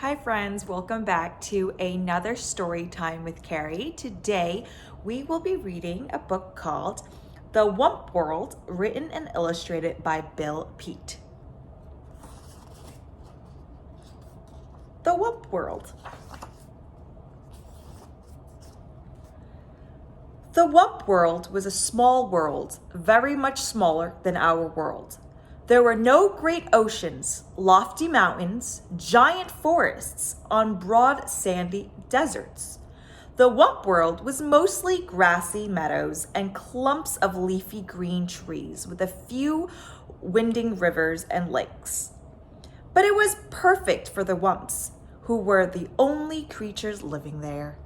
Hi friends, welcome back to another story time with Carrie. Today we will be reading a book called The WUMP World, written and illustrated by Peet. The WUMP World. The WUMP world was a small world, very much smaller than our world. There were no great oceans, lofty mountains, giant forests on broad sandy deserts. The WUMP world was mostly grassy meadows and clumps of leafy green trees with a few winding rivers and lakes. But it was perfect for the WUMPs, who were the only creatures living there.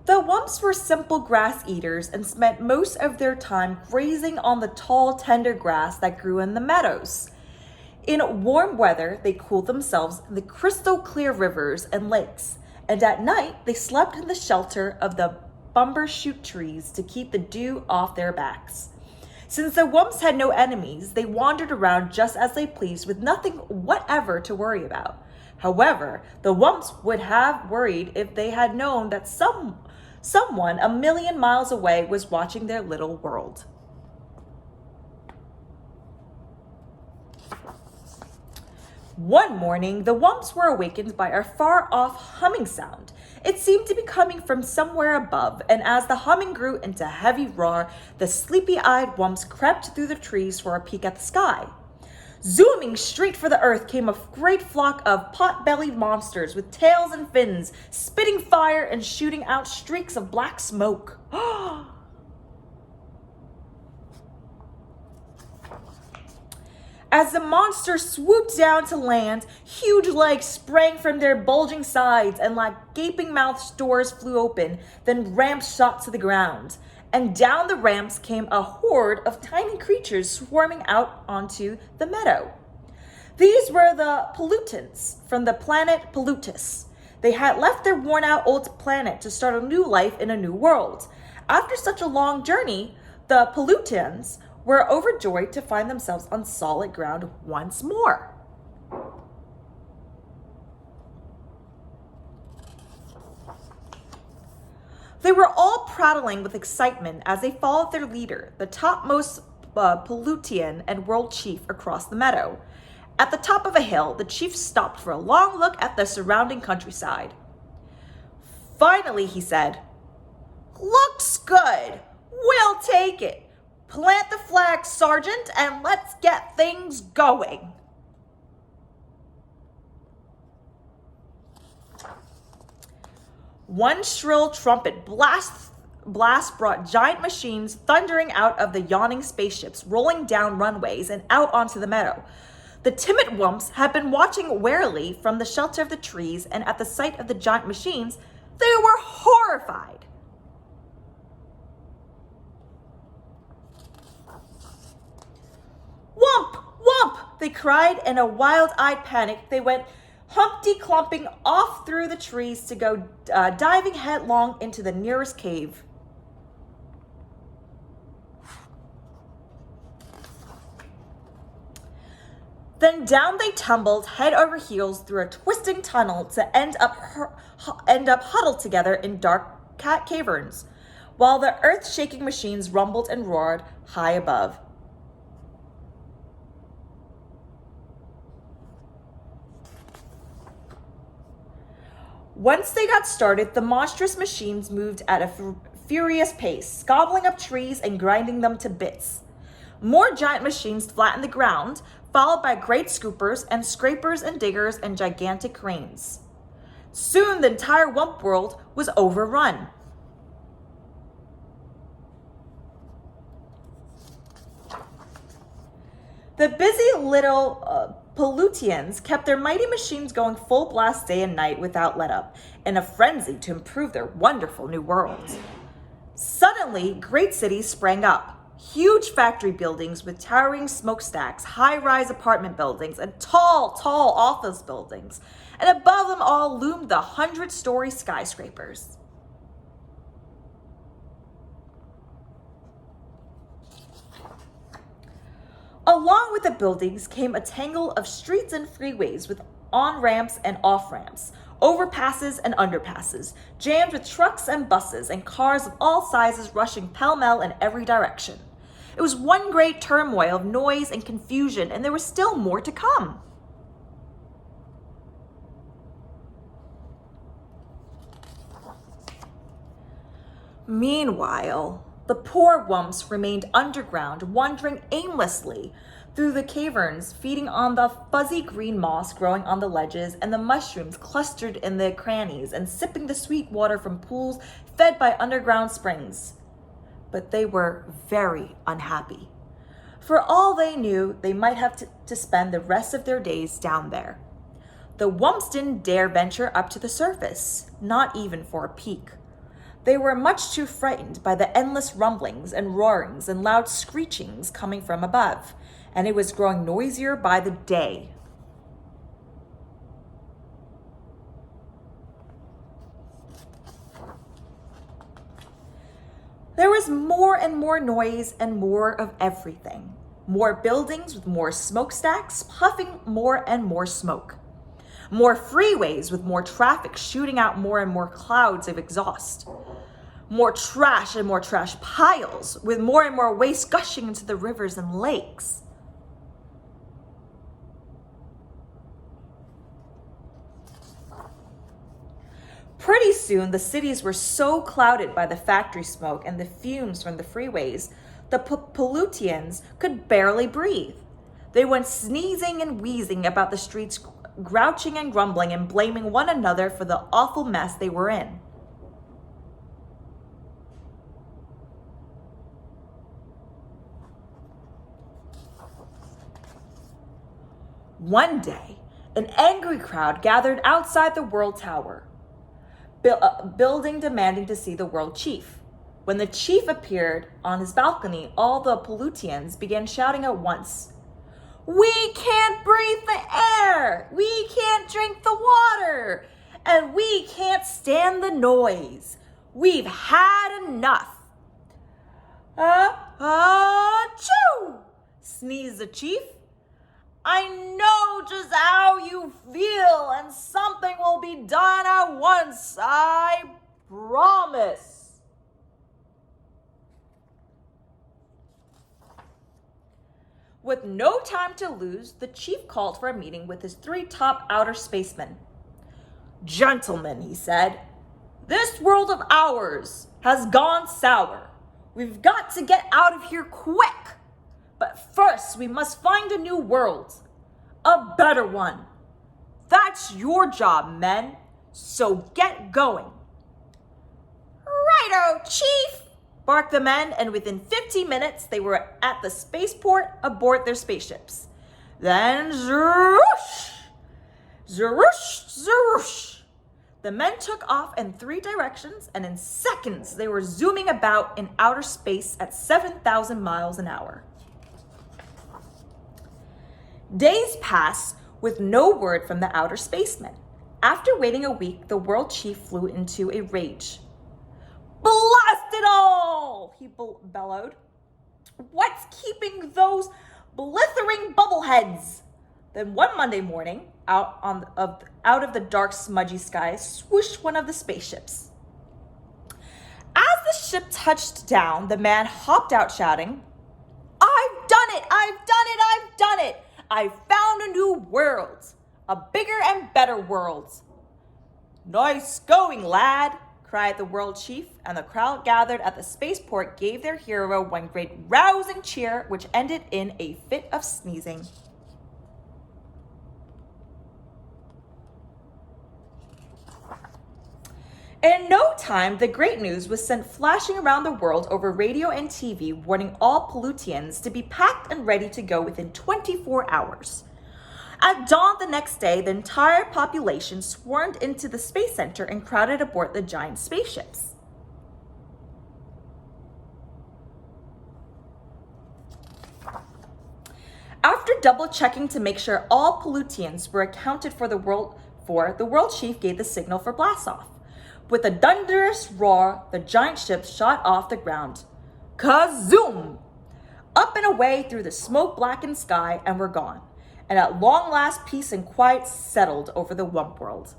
The WUMPs were simple grass eaters and spent most of their time grazing on the tall, tender grass that grew in the meadows. In warm weather, they cooled themselves in the crystal clear rivers and lakes, and at night they slept in the shelter of the bumbershoot trees to keep the dew off their backs. Since the WUMPs had no enemies, they wandered around just as they pleased with nothing whatever to worry about. However, the WUMPs would have worried if they had known that someone a million miles away was watching their little world. One morning, the WUMPs were awakened by a far-off humming sound. It seemed to be coming from somewhere above, and as the humming grew into a heavy roar, the sleepy-eyed WUMPs crept through the trees for a peek at the sky. Zooming straight for the earth came a great flock of pot-bellied monsters with tails and fins, spitting fire and shooting out streaks of black smoke. As the monsters swooped down to land, huge legs sprang from their bulging sides and like gaping mouths doors flew open, then ramps shot to the ground. And down the ramps came a horde of tiny creatures swarming out onto the meadow. These were the pollutants from the planet Pollutus. They had left their worn-out old planet to start a new life in a new world. After such a long journey, the pollutants were overjoyed to find themselves on solid ground once more. They were all prattling with excitement as they followed their leader, the topmost Pollutian and world chief, across the meadow. At the top of a hill, the chief stopped for a long look at the surrounding countryside. Finally, he said, "Looks good. We'll take it. Plant the flag, Sergeant, and let's get things going." One shrill trumpet blast brought giant machines thundering out of the yawning spaceships, rolling down runways and out onto the meadow. The timid WUMPs had been watching warily from the shelter of the trees, and at the sight of the giant machines, they were horrified. "Wump! Wump!" they cried. In a wild-eyed panic, they went Humpty-clumping off through the trees to go diving headlong into the nearest cave. Then down they tumbled head over heels through a twisting tunnel to end up huddled together in dark caverns, while the earth-shaking machines rumbled and roared high above. Once they got started, the monstrous machines moved at a furious pace, gobbling up trees and grinding them to bits. More giant machines flattened the ground, followed by great scoopers and scrapers and diggers and gigantic cranes. Soon the entire WUMP world was overrun. The busy little Pollutians kept their mighty machines going full blast day and night without let up, in a frenzy to improve their wonderful new world. Suddenly, great cities sprang up. Huge factory buildings with towering smokestacks, high-rise apartment buildings, and tall office buildings. And above them all loomed the 100-story skyscrapers. Along with the buildings came a tangle of streets and freeways with on-ramps and off-ramps, overpasses and underpasses, jammed with trucks and buses and cars of all sizes rushing pell-mell in every direction. It was one great turmoil of noise and confusion, and there was still more to come. Meanwhile, the poor WUMPs remained underground, wandering aimlessly through the caverns, feeding on the fuzzy green moss growing on the ledges and the mushrooms clustered in the crannies, and sipping the sweet water from pools fed by underground springs. But they were very unhappy. For all they knew, they might have to spend the rest of their days down there. The WUMPs didn't dare venture up to the surface, not even for a peek. They were much too frightened by the endless rumblings and roarings and loud screechings coming from above, and it was growing noisier by the day. There was more and more noise and more of everything. More buildings with more smokestacks, puffing more and more smoke. More freeways with more traffic shooting out more and more clouds of exhaust. More trash and more trash piles with more and more waste gushing into the rivers and lakes. Pretty soon, the cities were so clouded by the factory smoke and the fumes from the freeways, the pollutians could barely breathe. They went sneezing and wheezing about the streets, grouching and grumbling and blaming one another for the awful mess they were in. One day, an angry crowd gathered outside the World Tower, building demanding to see the World Chief. When the chief appeared on his balcony, all the pollutians began shouting at once, "We can't breathe the air! We can't drink the water! And we can't stand the noise! We've had enough!" Achoo! Sneezed the chief. "I know just how you feel, and something will be done at once, I promise." With no time to lose, the chief called for a meeting with his 3 top outer spacemen. "Gentlemen," he said, "this world of ours has gone sour. We've got to get out of here quick. But first, we must find a new world, a better one. That's your job, men, so get going." "Righto, Chief," barked the men, and within 15 minutes, they were at the spaceport aboard their spaceships. Then, zeroosh, zeroosh, zeroosh. The men took off in 3 directions, and in seconds, they were zooming about in outer space at 7,000 miles an hour. Days passed with no word from the outer spacemen. After waiting a week, the world chief flew into a rage. "Blast it all!" he bellowed. "What's keeping those blithering bubbleheads?" Then one Monday morning, out of the dark, smudgy sky, swooshed one of the spaceships. As the ship touched down, the man hopped out shouting, "I've done it! I've done it! I've done it! I found a new world, a bigger and better world." "Nice going, lad," cried the world chief, and the crowd gathered at the spaceport gave their hero one great rousing cheer, which ended in a fit of sneezing. In no time, the great news was sent flashing around the world over radio and TV, warning all pollutians to be packed and ready to go within 24 hours. At dawn the next day, the entire population swarmed into the Space Center and crowded aboard the giant spaceships. After double-checking to make sure all pollutians were accounted for, the world chief gave the signal for blast-off. With a thunderous roar, the giant ship shot off the ground. Kazoom! Up and and away through the smoke-blackened sky and were gone. And at long last, peace and quiet settled over the WUMP world.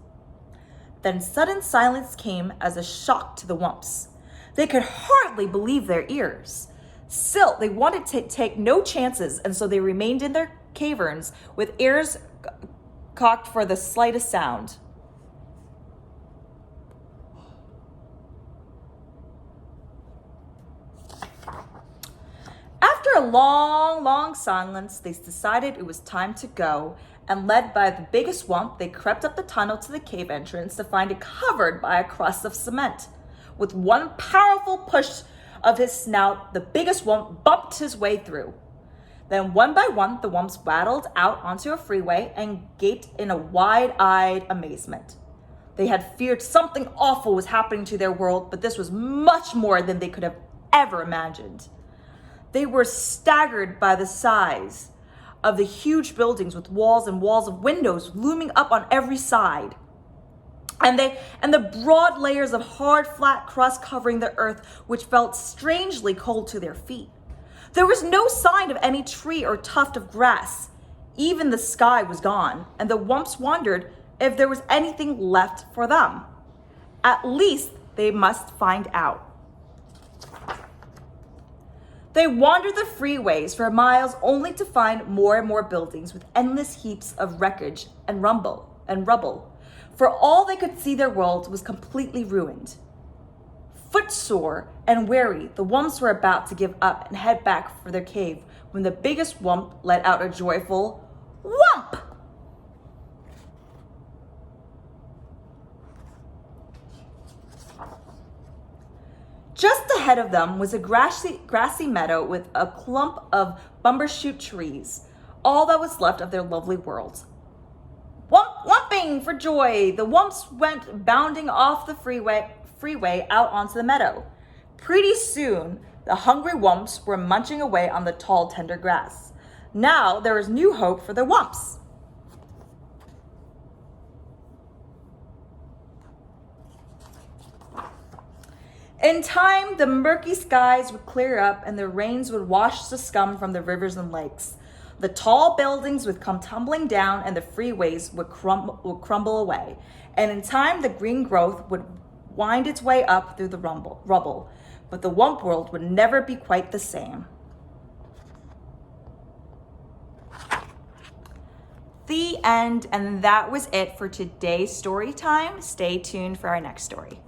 Then sudden silence came as a shock to the WUMPs. They could hardly believe their ears. Still, they wanted to take no chances, and so they remained in their caverns with ears cocked for the slightest sound. After a long silence, they decided it was time to go, and led by the biggest WUMP, they crept up the tunnel to the cave entrance to find it covered by a crust of cement. With one powerful push of his snout, the biggest WUMP bumped his way through. Then one by one, the WUMPs waddled out onto a freeway and gaped in a wide-eyed amazement. They had feared something awful was happening to their world, but this was much more than they could have ever imagined. They were staggered by the size of the huge buildings with walls and walls of windows looming up on every side. And the broad layers of hard, flat crust covering the earth, which felt strangely cold to their feet. There was no sign of any tree or tuft of grass. Even the sky was gone, and the WUMPs wondered if there was anything left for them. At least they must find out. They wandered the freeways for miles only to find more and more buildings with endless heaps of wreckage and rubble. For all they could see, their world was completely ruined. Footsore and weary, the WUMPs were about to give up and head back for their cave when the biggest WUMP let out a joyful WUMP! Just ahead of them was a grassy meadow with a clump of bumbershoot trees, all that was left of their lovely world. Wumping for joy, the WUMPs went bounding off the freeway out onto the meadow. Pretty soon, the hungry WUMPs were munching away on the tall, tender grass. Now there was new hope for the WUMPs. In time, the murky skies would clear up and the rains would wash the scum from the rivers and lakes. The tall buildings would come tumbling down and the freeways would crumble away. And in time, the green growth would wind its way up through the rubble. But the WUMP world would never be quite the same. The end, and that was it for today's story time. Stay tuned for our next story.